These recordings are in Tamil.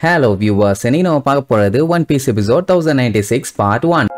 Hello viewers, இன்னைக்கு நம்ம பார்க்க போறது One Piece episode 1096 part 1.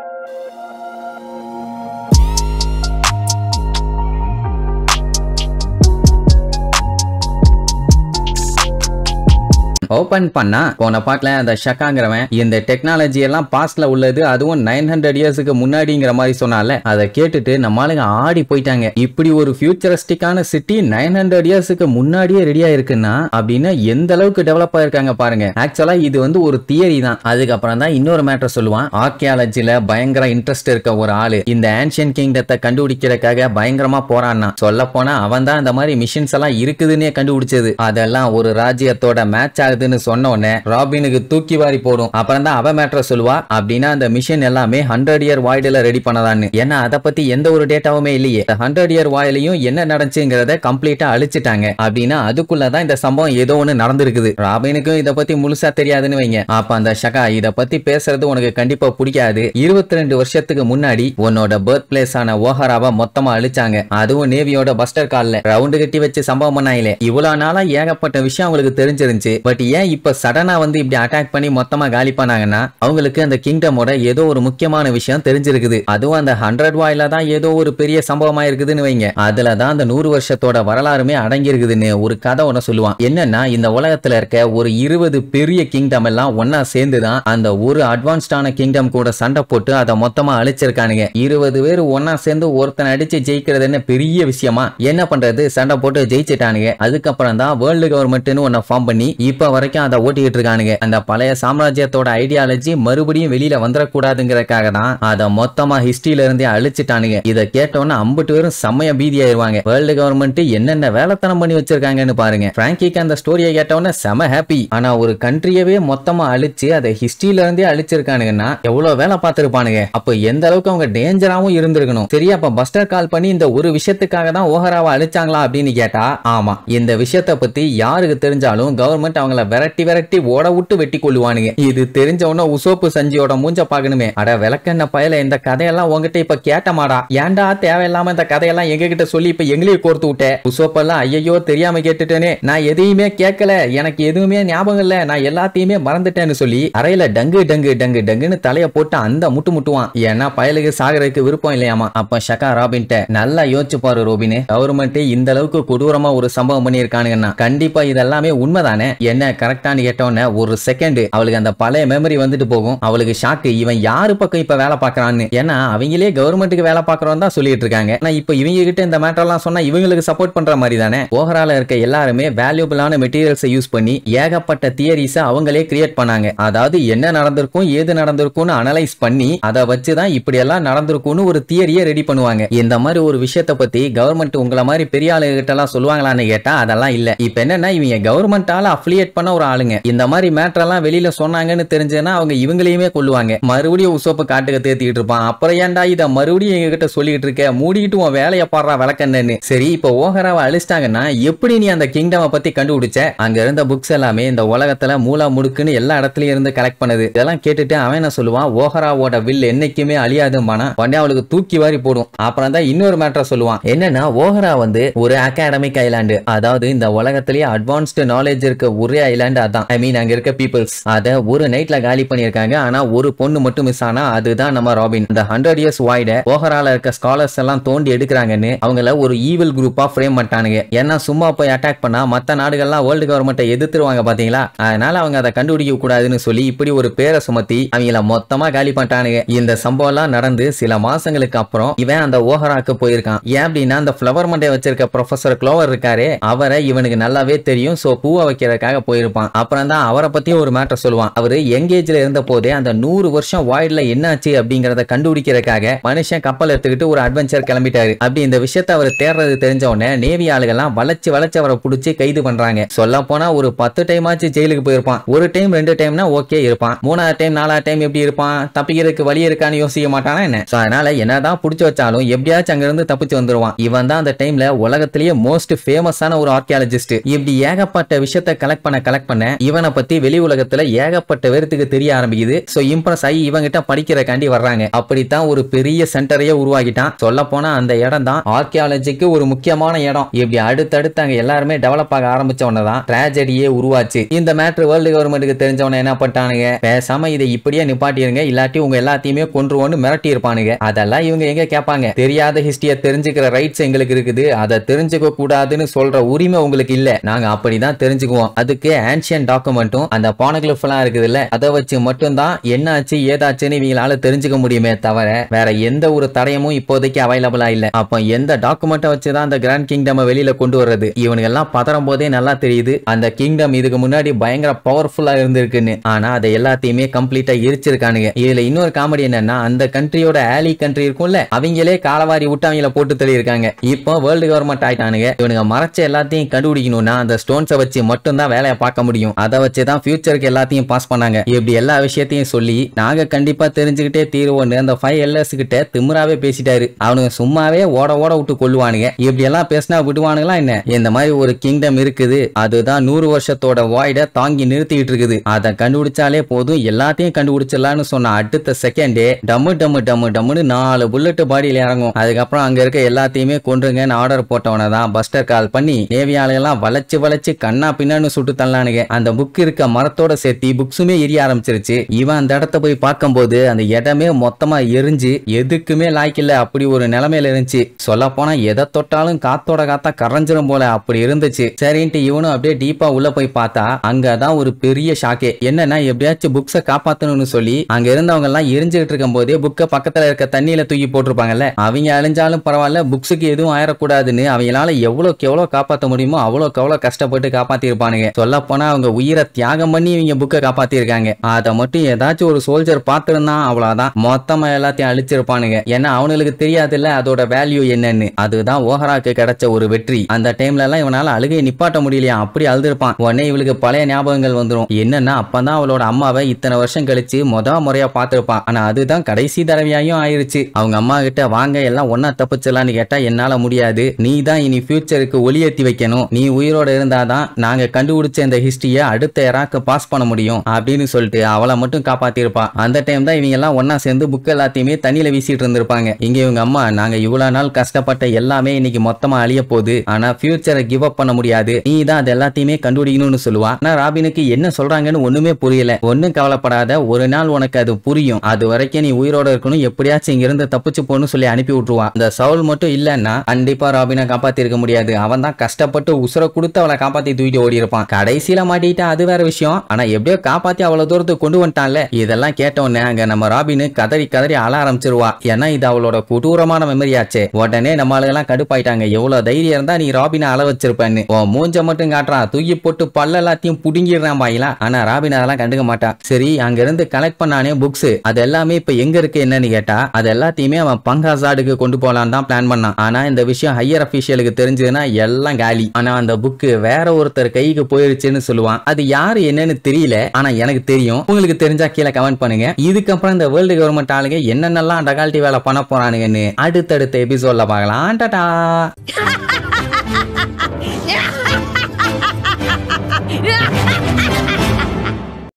Open பண்ணா போன பாட்ல அந்த ஷக்காங்கிறவன் இந்த டெக்னாலஜி எல்லாம் பாஸ்ட்ல உள்ளது, அதுவும் 900 இயர்ஸ்க்கு முன்னாடிங்கிற மாதிரி சொன்னால அதை கேட்டுட்டு நம்மளுங்க ஆடி போயிட்டாங்க. இப்படி ஒரு ஃபியூச்சரிஸ்டிக்கான சிட்டி 900 இயர்ஸ்க்கு முன்னாடியே ரெடியா இருக்குன்னா அப்படின்னா எந்த அளவுக்கு டெவலப் ஆயிருக்காங்க பாருங்க. ஆக்சுவலா இது வந்து ஒரு தியரி தான். அதுக்கப்புறம் தான் இன்னொரு மேட்டர் சொல்லுவான். ஆர்கியாலஜில பயங்கர இன்ட்ரெஸ்ட் இருக்க ஒரு ஆளு இந்த ஆன்ஷியன் கிங்டத்தை கண்டுபிடிக்கிறதுக்காக பயங்கரமா போறான்னா, சொல்ல போனா அவன் தான் இந்த மாதிரி மிஷின்ஸ் எல்லாம் இருக்குதுன்னே கண்டுபிடிச்சது. அதெல்லாம் ஒரு ராஜ்யத்தோட மேட்ச் ஆகுது சொன்ன உடனே ராபினுக்கு தூக்கி வாரி போடும். அப்புறம் தான் அவ மேட்டர் சொல்லுவா. அப்படின்னா அந்த மிஷன் எல்லாமே 100 இயர் வாய்டுல ரெடி பண்ணதான்னு. ஏன்னா அதை பத்தி எந்த ஒரு டேட்டாவுமே இல்லையே. 100 இயர் வாயிலையும் என்ன நடந்துச்சுங்கிறத கம்ப்ளீட்டா அழிச்சிட்டாங்க. அப்படின்னா அதுக்குள்ளதான் இந்த சம்பவம் ஏதோ ஒண்ணு நடந்திருக்குது. ராபினுக்கும் இதை பத்தி முழுசா தெரியாதுன்னு வைங்க. அப்ப அந்த ஷகா இதை பத்தி பேசுறது உனக்கு கண்டிப்பா பிடிக்காது. 22 வருஷத்துக்கு முன்னாடி உன்னோட பர்த் பிளேஸ் ஆன ஓஹராவை மொத்தமா அழிச்சாங்க. அதுவும் நேவியோட பஸ்டர் கால்ல ரவுண்டு கட்டி வச்சு சம்பவம் பண்ணாயிலே. இவ்வளவு நாளா ஏகப்பட்ட விஷயம் அவங்களுக்கு தெரிஞ்சிருந்துச்சு. பட் ஏன் இப்ப சடனா வந்து இப்படி அட்டாக் பண்ணி மொத்தமா காலி பண்ணாங்கன்னா அவங்களுக்கு அந்த கிங்டமோட ஏதோ ஒரு முக்கியமான விஷயம் தெரிஞ்சிருக்குது. அதுவும் அந்த 100 வாயில தான் ஏதோ ஒரு பெரிய சம்பவமா இருக்குதுன்னு வைங்க. அதுலதான் அந்த 100 வருஷத்தோட வரலாறுமே அடங்கி இருக்குதுன்னு ஒரு கதை ஒண்ணு சொல்லுவான். என்னன்னா இந்த உலகத்துல இருக்க ஒரு 20 பெரிய கிங்டம் எல்லாம் ஒன்னா சேர்ந்துதான் அந்த ஒரு அட்வான்ஸ்டான கிங்டம் கூட சண்டை போட்டு அதை மொத்தமா அழிச்சிருக்கானுங்க. 20 பேர் ஒன்னா சேர்ந்து ஒருத்தனை அடிச்சு ஜெயிக்கிறது என்ன பெரிய விஷயமா? என்ன பண்றது, சண்டை போட்டு ஜெயிச்சிட்டானுங்க. அதுக்கப்புறம் தான் வேர்ல்டு கவர்மெண்ட்னு ஒன்ன ஃபார்ம் பண்ணி இப்ப வரைக்கும் அதை ஓட்டிட்டு இருக்கானுங்க. அந்த பழைய சாம்ராஜ்யத்தோட ஐடியாலஜி மறுபடியும் வெளியில வந்துடக்கூடாதுங்கிறதுக்காக தான் அதை மொத்தமா ஹிஸ்டரியில இருந்தே அழிச்சிட்டானுங்க. இதை கேட்டோன்னா 50 பேரும் செம்மைய பீதியாயிருவாங்க. வேர்ல்டு கவர்மெண்ட் என்னென்ன வேலைத்தனம் பண்ணி வச்சிருக்காங்கன்னு பாருங்க. பிராங்கிக்கு அந்த ஸ்டோரியை கேட்டோன்னா செம ஹாப்பி. ஆனா ஒரு கண்ட்ரியவே மொத்தமா அழிச்சு அதை ஹிஸ்டரியில இருந்தே அழிச்சிருக்கானுங்கன்னா எவ்வளவு வேலை பார்த்திருப்பானுங்க. அப்ப எந்த அளவுக்கு அவங்க டேஞ்சராவும் இருந்திருக்கணும். சரியா, அப்ப பஸ்டர் கால் பண்ணி இந்த ஒரு விஷயத்துக்காக தான் ஓஹராவை அழிச்சாங்களா அப்படின்னு கேட்டா ஆமா. இந்த விஷயத்தை பத்தி யாருக்கு தெரிஞ்சாலும் கவர்மெண்ட் அவங்கள விரட்டி ஓட விட்டு வெட்டி கொள்ளுவானுங்க. இது தெரிஞ்சவன உசோப்பு சஞ்சியோட மூஞ்ச பாக்கணுமே. அட விளக்கண்ண பயல, இந்த கதையெல்லாம் உங்ககிட்ட இப்ப கேட்டமாடா, ஏன்டா தேவையில்லாம இந்த கதையெல்லாம் எங்க கிட்ட சொல்லி இப்ப எங்களையும் கோர்த்து விட்ட. உசோப்பெல்லாம் ஐயோ தெரியாம கேட்டுட்டேனே, நான் எதையுமே கேட்கல, எனக்கு எதுவுமே ஞாபகம் இல்ல, நான் எல்லாத்தையுமே மறந்துட்டேன்னு சொல்லி அறையில டங்கு டங்கு டங்கு டங்குன்னு தலைய போட்டு அந்த முட்டுவான். ஏன்னா பயலுக்கு சாகறதுக்கு விருப்பம் இல்லையாமா. அப்ப ஷகா ராபின்ட்ட நல்லா யோசிச்சு பாரு ரோபின், கவர்மெண்ட் இந்த அளவுக்கு கொடூரமா ஒரு சம்பவம் பண்ணிருக்கானுங்கன்னா கண்டிப்பா இதெல்லாமே உண்மைதானே. என்ன கரெக்டானு கேட்டோன்னே ஒரு செகண்ட் அவளுக்கு அந்த பழைய மெமரி வந்துட்டு போகும். அவளுக்கு ஷாக்கு, இவன் யாரு பக்கம் இப்ப வேலை பார்க்கறான்னு. ஏன்னா அவங்களே கவர்மெண்ட்டுக்கு வேலை பார்க்கறோம் தான் சொல்லிட்டு இருக்காங்க. ஆனா இப்ப இவங்க கிட்ட இந்த மேட்டர் எல்லாம் சொன்னா இவங்களுக்கு சப்போர்ட் பண்ற மாதிரி தானே. ஓஹரால இருக்க எல்லாருமே வேல்யூபிளான மெட்டீரியல்ஸ் யூஸ் பண்ணி ஏகப்பட்ட தியரிஸ் அவங்களே கிரியேட் பண்ணாங்க. அதாவது என்ன நடந்திருக்கும் ஏது நடந்திருக்கும்னு அனலைஸ் பண்ணி அதை வச்சுதான் இப்படி எல்லாம் நடந்திருக்கும்னு ஒரு தியரியை ரெடி பண்ணுவாங்க. இந்த மாதிரி ஒரு விஷயத்தை பத்தி கவர்மெண்ட் உங்களை மாதிரி பெரிய ஆளுகிட்ட எல்லாம் சொல்லுவாங்களான்னு கேட்டா அதெல்லாம் இல்ல. இப்ப என்னன்னா இவங்க கவர்மெண்டால அஃபிலியேட் பண்ண ஒரு ஆளுங்க. இந்த மாதிரி மேட்டர் எல்லாம் வெளியில சொன்னாங்கன்னு தெரிஞ்சேன்னா அவங்க இவங்களையுமே கொல்லுவாங்க. மறுபடியும் உசோப்பு காட்டுக்கு தேத்திட்டு இருப்பான். அப்புறம் ஏன்டா இத மறுபடியும் எங்க கிட்ட சொல்லிட்டு இருக்க, மூடிட்டு உன் வேலையை பாடுறா விளக்கன்னு. சரி, இப்ப ஓஹராவை அழிச்சிட்டாங்கன்னா எப்படி நீ அந்த கிங்டம் பத்தி கண்டுபிடிச்ச? அங்க இருந்த புக்ஸ் எல்லாமே இந்த உலகத்துல மூலா முடுக்குன்னு எல்லா இடத்துலயும் இருந்து கலெக்ட் பண்ணது. இதெல்லாம் கேட்டுட்டு அவன் என்ன சொல்லுவான், ஓஹராவோட வில் என்னைக்குமே அழியாதுமானா உடனே அவளுக்கு தூக்கி வாரி போடும். அப்புறம் தான் இன்னொரு மேட்டர் சொல்லுவான். என்னன்னா ஓஹரா வந்து ஒரு அகாடமிக் ஐலாண்டு, அதாவது இந்த உலகத்திலேயே அட்வான்ஸ்டு நாலேஜ் இருக்க ஒரே ஐலாண்டு அதான். ஐ மீன் அங்க இருக்க பீப்புள்ஸ் அத ஒரு நைட்ல காலி பண்ணிருக்காங்க. ஆனா ஒரு பொண்ணு மட்டும் மிஸ் ஆனா அதுதான் நம்ம ராபின். இந்த 100 இயர்ஸ் வாய்ட ஓஹரால இருக்க ஸ்காலர்ஸ் எல்லாம் தோண்டி எடுக்கிறாங்கன்னு அவங்கள ஒரு ஈவில் குரூப்பா ஃப்ரேம் பண்ணிட்டானுங்க. ஏன்னா சும்மா போய் அட்டாக் பண்ணா மத்த நாடுகள்லாம் வேர்ல்டு கவர்மெண்ட்டை எதிர்த்துருவாங்க பாத்தீங்களா. அதனால அவங்க அதை கண்டுபிடிக்க கூடாதுன்னு சொல்லி இப்படி ஒரு பேரை சுமத்தி அவங்கள மொத்தமா காலி பண்ணிட்டானுங்க. இந்த சம்பவம் எல்லாம் நடந்து சில மாசங்களுக்கு அப்புறம் இவன் அந்த ஓஹராக்கு போயிருக்கான். ஏன் அப்படின்னா அந்த ஃபிளவர் மண்டே வச்சிருக்க ப்ரொஃபசர் க்ளோவர் இருக்காரு, அவரை இவனுக்கு நல்லாவே தெரியும். சோ பூவை வைக்கிறதுக்காக போயிருப்பான். அப்புறம் தான் அவரை பத்தி ஒரு மேட்டர் சொல்லுவான். அவரு எங்கேஜ்ல இருந்த போதே அந்த 100 வருஷம் வாய்ட்ல என்னாச்சு அப்படிங்கறத கண்டுபிடிக்கிறதுக்காக மனுஷன் கப்பல் எடுத்துக்கிட்டு ஒரு அட்வென்ச்சர் கிளம்பிட்டாரு. அப்படி இந்த விஷயத்தை அவர் தேடுறது தெரிஞ்ச உடனே நேவி ஆளுகெல்லாம் வளைச்சு அவரை பிடிச்சி கைது பண்றாங்க. சொல்ல போனா ஒரு 10 டைம் ஆச்சு ஜெயிலுக்கு போயிருப்பான். ஒரு டைம் 2 டைம்னா ஓகே இருப்பான். 3ஆவது டைம் 4ஆவது டைம் எப்படி இருப்பான்? தப்பிக்கிறதுக்கு வழி இருக்கான்னு யோசிக்க மாட்டானா என்ன? அதனால என்னதான் புடிச்சு வச்சாலும் எப்படியாச்சும் அங்க இருந்து தப்பிச்சு வந்துருவான். இவன் தான் அந்த டைம்ல உலகத்திலேயே மோஸ்ட் ஃபேமஸான ஒரு ஆர்கியாலஜிஸ்ட். இப்படி ஏகப்பட்ட விஷயத்தை கலெக்ட் கலெக்ட் பண்ண இவனை பத்தி வெளி உலகத்துல ஏகப்பட்ட பேருக்கு தெரிய ஆரம்பிக்குது. சோ இம்ப்ரெஸ் ஆகி இவங்கிட்ட படிக்கிறக்காண்டி வர்றாங்க. அப்படித்தான் ஒரு பெரிய சென்டரையே உருவாக்கிட்டான். சொல்ல போனா அந்த இடம் தான் ஆர்கியாலஜிக்கு ஒரு முக்கியமான இடம். இப்படி அடுத்தடுத்து அங்க எல்லாருமே டெவலப் ஆக ஆரம்பிச்ச உடனேதான் ட்ராஜடியே உருவாச்சு. இந்த மேட்டர் வேர்ல்டு கவர்மெண்ட்டுக்கு தெரிஞ்சவன என்ன பண்ணிட்டானுங்க, பேசாம இதை இப்படியே நிப்பாட்டிருங்க, இல்லாட்டி உங்க எல்லாத்தையுமே கொன்றுவோன்னு மிரட்டி இருப்பானுங்க. அதெல்லாம் இவங்க எங்க கேட்பாங்க. தெரியாத ஹிஸ்டரியை தெரிஞ்சுக்கிற ரைட்ஸ் எங்களுக்கு இருக்குது, அதை தெரிஞ்சுக்க கூடாதுன்னு சொல்ற உரிமை உங்களுக்கு இல்ல, நாங்க அப்படிதான் தெரிஞ்சுக்குவோம். அதுக்கு ஆன்சியன் டாக்குமெண்ட்டும் அந்த பானகிளிஃப் எல்லாம் இருக்குதுல்ல, அதை வச்சு மட்டும்தான் என்னாச்சு ஏதாச்சுன்னு இவங்களால தெரிஞ்சுக்க முடியுமே தவிர வேற எந்த ஒரு தடயமும் இப்போதைக்கு அவைலபிளா இல்ல. அப்ப எந்த டாக்குமெண்ட்டை வச்சுதான் அந்த கிராண்ட் கிங்டம் வெளியில கொண்டு வர்றது? இவனுங்க எல்லாம் பதறும் போதே நல்லா தெரியுது அந்த கிங்டம் இதுக்கு முன்னாடி பயங்கர பவர்ஃபுல்லா இருந்திருக்குன்னு. ஆனா அதை எல்லாத்தையுமே கம்ப்ளீட்டா எரிச்சிருக்கானுங்க. இதுல இன்னொரு காமெடி என்னன்னா, அந்த கண்ட்ரியோட ஆலி கண்ட்ரி இருக்கும்ல, அவங்களே காலவாரி விட்டு அவங்கள போட்டு தள்ளி இருக்காங்க. இப்போ வேர்ல்டு கவர்மெண்ட் ஆயிட்டானுங்க. இவனுங்க மறைச்ச எல்லாத்தையும் கண்டுபிடிக்கணும்னா அந்த ஸ்டோன்ஸை வச்சு மட்டும்தான் வேலையை பார்க்க முடியும். அதை வச்சுதான் ஃபியூச்சருக்கு எல்லாத்தையும் பாஸ் பண்ணாங்க. இப்படி எல்லா விஷயத்தையும் சொல்லி நாங்க கண்டிப்பா தெரிஞ்சுக்கிட்டே தீருவோன்னு அந்த 5 எல்எஸ் கிட்ட திமிராவே பேசிட்டாரு. அவனுங்க சும்மாவே ஓட ஓட விட்டு கொள்ளுவானுங்க. இப்படி எல்லாம் பேசினா விடுவானுங்களா என்ன? இந்த மாதிரி ஒரு கிங்டம் இருக்குது, அதுதான் 100 வருஷத்தோட வாய்ட தாங்கி நிறுத்திட்டு இருக்குது, அதை கண்டுபிடிச்சாலே போதும் எல்லாத்தையும் கண்டுபிடிச்சிடலான்னு சொன்ன அடுத்த செகண்டே டம்மு டம்மு டம்மு டம்முன்னு 4 புல்லட் பாடியில இறங்கும். அதுக்கப்புறம் அங்க இருக்க எல்லாத்தையுமே கொன்றுங்கன்னு ஆர்டர் போட்டவன தான் பஸ்டர் கால் பண்ணி நேவியாளெல்லாம் வளைச்சு வளைச்சு கண்ணா பின்னான்னு சுட்டு தள்ளானுங்க. அந்த புக் இருக்க மரத்தோட சேர்த்து புக்ஸுமே எரிய ஆரம்பிச்சிருச்சு. இவன் அந்த இடத்த போய் பார்க்கும்போது அந்த இடமே மொத்தமா எரிஞ்சு எதுக்குமே லாய்க்கில்ல அப்படி ஒரு நிலைமையில இருந்துச்சு. சொல்ல போனா எதை தொட்டாலும் காத்தோட காத்தா கரைஞ்சிரும் போல அப்படி இருந்துச்சு. சரின்ட்டு இவனும் அப்படியே டீப்பா உள்ள போய் பார்த்தா அங்கதான் ஒரு பெரிய ஷாக்கே. என்னன்னா, எப்படியாச்சும் புக்ஸை காப்பாத்தணும்னு சொல்லி அங்க இருந்தவங்க எல்லாம் எரிஞ்சுட்டு இருக்கும் போதே புக்கை பக்கத்துல இருக்க தண்ணியில தூக்கி போட்டிருப்பாங்கல்ல, அவங்க அழிஞ்சாலும் பரவாயில்ல புக்ஸுக்கு எதுவும் ஆயிடக்கூடாதுன்னு அவங்களால எவ்வளவுக்கு எவ்வளவு காப்பாற்ற முடியுமோ அவ்வளவுக்கு எவ்வளவு கஷ்டப்பட்டு காப்பாத்தி இருப்பானுங்க. சொல்ல போனா அவங்க உயிரை தியாகம் பண்ணி இவங்க புக்கை காப்பாத்தி இருக்காங்க. அதை மட்டும் ஏதாச்சும் ஒரு சோல்ஜர் பார்த்திருந்தான் அவ்வளவுதான், மொத்தமா எல்லாத்தையும் அழிச்சிருப்பானுங்க. ஏன்னா அவனுக்கு தெரியாதுல்ல அதோட வேல்யூ என்னன்னு. அதுதான் ஓஹராக்கு கிடைச்ச ஒரு வெற்றி. அந்த டைம்ல எல்லாம் இவனால அழுகையை நிப்பாட்ட முடியலையா, அப்படி அழுதுருப்பான். உடனே இவளுக்கு பழைய ஞாபகங்கள் வந்துடும். என்னன்னா, அப்பதான் அவளோட அம்மாவை இத்தனை வருஷம் கழிச்சு முறையா பார்த்திருப்பான். ஆனா அதுதான் கடைசி தடவையாயும் ஆயிருச்சு. அவங்க அம்மா கிட்ட வாங்க எல்லாம் ஒன்னா தப்பிச்சலான்னு கேட்டா என்னால முடியாது, நீ தான் இனி ஃபியூச்சருக்கு ஒளியேத்தி வைக்கணும், நீ உயிரோட இருந்தாதான் நாங்க கண்டுபிடிச்ச இந்த ஹிஸ்டரியை அடுத்த எராக்கு பாஸ் பண்ண முடியும் அப்படின்னு சொல்லிட்டு அவளை மட்டும் காப்பாத்திருப்பா. அந்த டைம் தான் இவங்க எல்லாம் ஒன்னா சேர்ந்து புக் எல்லாத்தையுமே தண்ணியில வீசிட்டு இருந்திருப்பாங்க. இங்க இவங்க அம்மா, நாங்க இவ்வளவு நாள் கஷ்டப்பட்ட எல்லாமே இன்னைக்கு மொத்தமா அழிய போகுது, ஆனா ஃபியூச்சரை கிவ் அப் பண்ண முடியாது, நீ தான் அது எல்லாத்தையுமே கண்டுபிடிக்கணும்னு சொல்லுவா. ஆனா ராபினுக்கு என்ன சொல்றாங்கன்னு ஒண்ணுமே புரியல. ஒன்னும் கவலைப்படாத, ஒரு நாள் உனக்கு அது புரியும், அது வரைக்கும் நீ உயிரோட இருக்கணும், எப்படியாச்சும் இங்க இருந்து தப்பிச்சு போன்னு சொல்லி அனுப்பி விட்டுருவா. அந்த சவுல் மட்டும் இல்லன்னா கண்டிப்பா ராபினை காப்பாத்தி இருக்க முடியாது. அவன் தான் கஷ்டப்பட்டு உசுர கொடுத்து அவளை காப்பாத்தி தூக்கிட்டு ஓடி இருப்பான். கடைசியில மாட்டிட்டா அது வேற விஷயம். ஆனா எப்படியோ காப்பாத்தி அவ்வளவு தூரத்துக்கு கொண்டு வந்துட்டான்ல. இதெல்லாம் கேட்டோன்னே அங்க நம்ம ராபின் கதறி கதறி அழ ஆரம்பிச்சிருவா. ஏன்னா இது அவளோட கொடூரமான மெமரி ஆச்சே. உடனே நம்ம ஆளுங்கெல்லாம் கடுப்பாயிட்டாங்க. எவ்வளவு தைரியம் இருந்தா நீ ராபினை அழ வச்சிருப்பேன்னு. மூஞ்ச மட்டும் காட்டுறான், தூக்கி போட்டு பல்ல எல்லாத்தையும் புடுங்கிடுறான் பாயிலாம். ஆனா ராபின் அதெல்லாம் கண்டுக்க மாட்டான். சரி, அங்க இருந்து கலெக்ட் பண்ணானே புக்ஸ், அது எல்லாமே இப்ப எங்க இருக்கு என்னன்னு கேட்டா அது எல்லாத்தையுமே அவன் பங்காசாடுக்கு கொண்டு போலான்னு தான் பிளான் பண்ணான். ஆனா இந்த விஷயம் ஹையர் அபிஷியலுக்கு தெரிஞ்சதுன்னா எல்லாம் காலி. ஆனா அந்த புக்கு வேற ஒருத்தர் கைக்கு போயிருச்சுன்னு சொல்லுவான். அது யாரு என்னன்னு தெரியல, ஆனா எனக்கு தெரியும். உங்களுக்கு தெரிஞ்சா கீழே கமெண்ட் பண்ணுங்க. இதுக்கப்புறம் இந்த வேர்ல்டு கவர்மெண்ட் ஆளுங்க என்னென்னலாம் டகால்ட்டி வேலை பண்ண போறானுங்கன்னு அடுத்தடுத்த எபிசோட்ல பார்க்கலாம். டாடா.